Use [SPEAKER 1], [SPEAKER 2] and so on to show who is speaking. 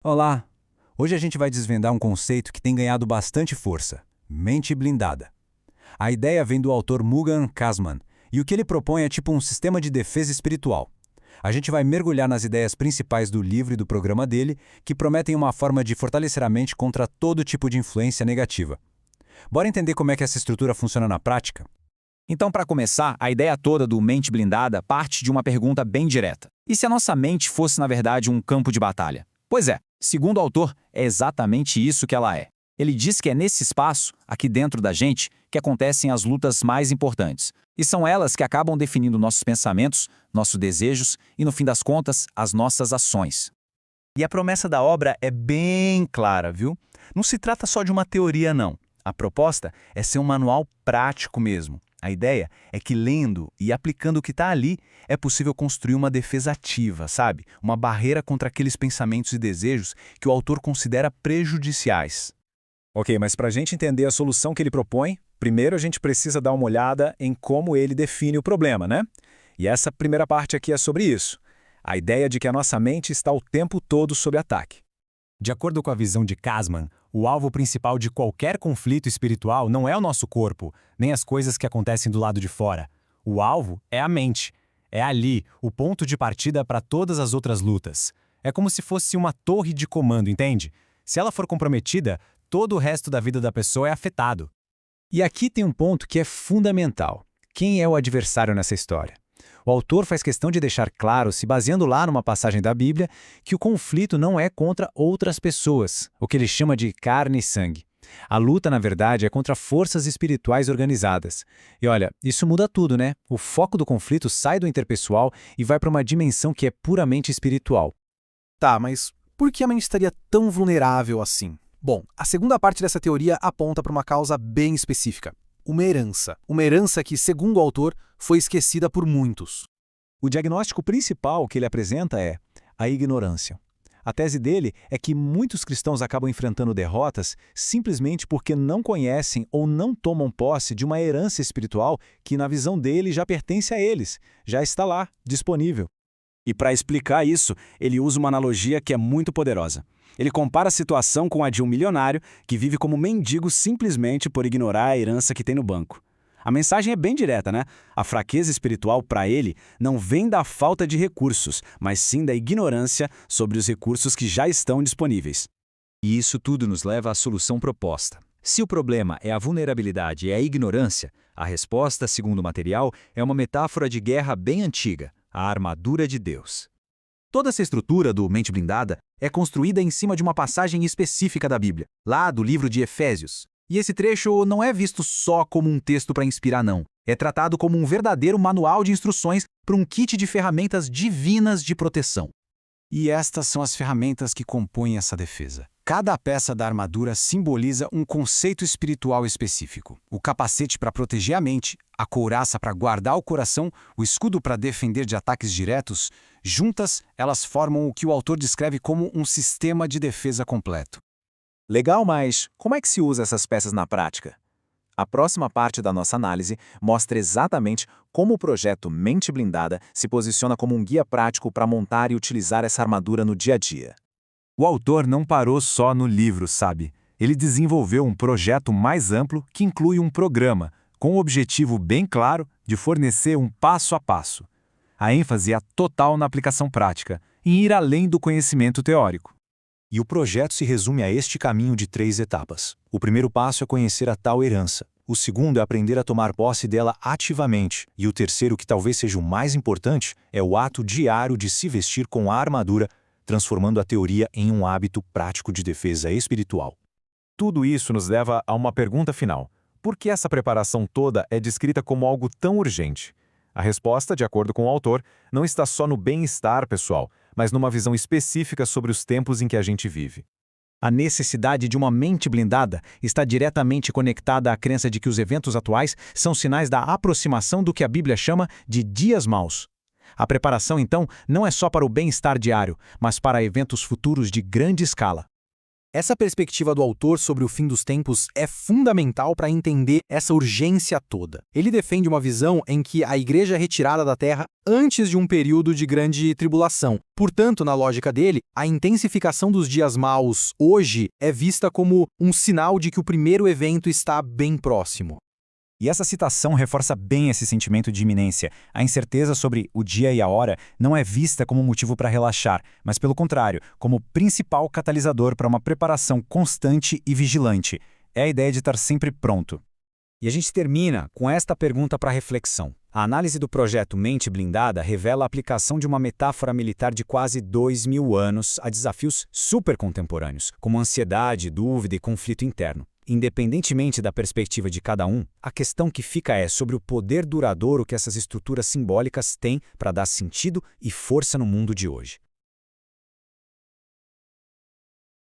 [SPEAKER 1] Olá! Hoje a gente vai desvendar um conceito que tem ganhado bastante força: mente blindada. A ideia vem do autor Mugan Kasman, e o que ele propõe é tipo um sistema de defesa espiritual. A gente vai mergulhar nas ideias principais do livro e do programa dele, que prometem uma forma de fortalecer a mente contra todo tipo de influência negativa. Bora entender como é que essa estrutura funciona na prática?
[SPEAKER 2] Então, para começar, a ideia toda do mente blindada parte de uma pergunta bem direta. E se a nossa mente fosse, na verdade, um campo de batalha? Pois é, segundo o autor, é exatamente isso que ela é. Ele diz que é nesse espaço, aqui dentro da gente, que acontecem as lutas mais importantes. E são elas que acabam definindo nossos pensamentos, nossos desejos e, no fim das contas, as nossas ações.
[SPEAKER 3] E a promessa da obra é bem clara, viu? Não se trata só de uma teoria, não. A proposta é ser um manual prático mesmo. A ideia é que lendo e aplicando o que está ali, é possível construir uma defesa ativa, sabe? Uma barreira contra aqueles pensamentos e desejos que o autor considera prejudiciais.
[SPEAKER 4] Ok, mas para a gente entender a solução que ele propõe, primeiro a gente precisa dar uma olhada em como ele define o problema, né? E essa primeira parte aqui é sobre isso. A ideia de que a nossa mente está o tempo todo sob ataque.
[SPEAKER 5] De acordo com a visão de Kasman, o alvo principal de qualquer conflito espiritual não é o nosso corpo, nem as coisas que acontecem do lado de fora. O alvo é a mente. É ali o ponto de partida para todas as outras lutas. É como se fosse uma torre de comando, entende? Se ela for comprometida, todo o resto da vida da pessoa é afetado.
[SPEAKER 1] E aqui tem um ponto que é fundamental. Quem é o adversário nessa história? O autor faz questão de deixar claro, se baseando lá numa passagem da Bíblia, que o conflito não é contra outras pessoas, o que ele chama de carne e sangue. A luta, na verdade, é contra forças espirituais organizadas. E olha, isso muda tudo, né? O foco do conflito sai do interpessoal e vai para uma dimensão que é puramente espiritual.
[SPEAKER 6] Tá, mas por que a mente estaria tão vulnerável assim? Bom, a segunda parte dessa teoria aponta para uma causa bem específica. Uma herança. Uma herança que, segundo o autor, foi esquecida por muitos.
[SPEAKER 4] O diagnóstico principal que ele apresenta é a ignorância. A tese dele é que muitos cristãos acabam enfrentando derrotas simplesmente porque não conhecem ou não tomam posse de uma herança espiritual que, na visão dele, já pertence a eles, já está lá, disponível.
[SPEAKER 7] E para explicar isso, ele usa uma analogia que é muito poderosa. Ele compara a situação com a de um milionário que vive como mendigo simplesmente por ignorar a herança que tem no banco. A mensagem é bem direta, né? A fraqueza espiritual, para ele, não vem da falta de recursos, mas sim da ignorância sobre os recursos que já estão disponíveis.
[SPEAKER 2] E isso tudo nos leva à solução proposta. Se o problema é a vulnerabilidade e a ignorância, a resposta, segundo o material, é uma metáfora de guerra bem antiga, a armadura de Deus. Toda essa estrutura do Mente Blindada é construída em cima de uma passagem específica da Bíblia, lá do livro de Efésios. E esse trecho não é visto só como um texto para inspirar, não. É tratado como um verdadeiro manual de instruções para um kit de ferramentas divinas de proteção.
[SPEAKER 1] E estas são as ferramentas que compõem essa defesa. Cada peça da armadura simboliza um conceito espiritual específico. O capacete para proteger a mente, a couraça para guardar o coração, o escudo para defender de ataques diretos. Juntas, elas formam o que o autor descreve como um sistema de defesa completo.
[SPEAKER 4] Legal, mas como é que se usa essas peças na prática? A próxima parte da nossa análise mostra exatamente como o projeto Mente Blindada se posiciona como um guia prático para montar e utilizar essa armadura no dia a dia.
[SPEAKER 5] O autor não parou só no livro, sabe? Ele desenvolveu um projeto mais amplo que inclui um programa, com o objetivo bem claro de fornecer um passo a passo. A ênfase é total na aplicação prática, em ir além do conhecimento teórico.
[SPEAKER 8] E o projeto se resume a este caminho de 3 etapas. O primeiro passo é conhecer a tal herança. O segundo é aprender a tomar posse dela ativamente. E o terceiro, que talvez seja o mais importante, é o ato diário de se vestir com a armadura, transformando a teoria em um hábito prático de defesa espiritual.
[SPEAKER 5] Tudo isso nos leva a uma pergunta final. Por que essa preparação toda é descrita como algo tão urgente? A resposta, de acordo com o autor, não está só no bem-estar pessoal, mas numa visão específica sobre os tempos em que a gente vive.
[SPEAKER 1] A necessidade de uma mente blindada está diretamente conectada à crença de que os eventos atuais são sinais da aproximação do que a Bíblia chama de dias maus. A preparação, então, não é só para o bem-estar diário, mas para eventos futuros de grande escala.
[SPEAKER 6] Essa perspectiva do autor sobre o fim dos tempos é fundamental para entender essa urgência toda. Ele defende uma visão em que a igreja é retirada da terra antes de um período de grande tribulação. Portanto, na lógica dele, a intensificação dos dias maus hoje é vista como um sinal de que o primeiro evento está bem próximo.
[SPEAKER 1] E essa citação reforça bem esse sentimento de iminência. A incerteza sobre o dia e a hora não é vista como motivo para relaxar, mas pelo contrário, como principal catalisador para uma preparação constante e vigilante. É a ideia de estar sempre pronto. E a gente termina com esta pergunta para reflexão. A análise do projeto Mente Blindada revela a aplicação de uma metáfora militar de quase 2000 anos a desafios super contemporâneos, como ansiedade, dúvida e conflito interno. Independentemente da perspectiva de cada um, a questão que fica é sobre o poder duradouro que essas estruturas simbólicas têm para dar sentido e força no mundo de hoje.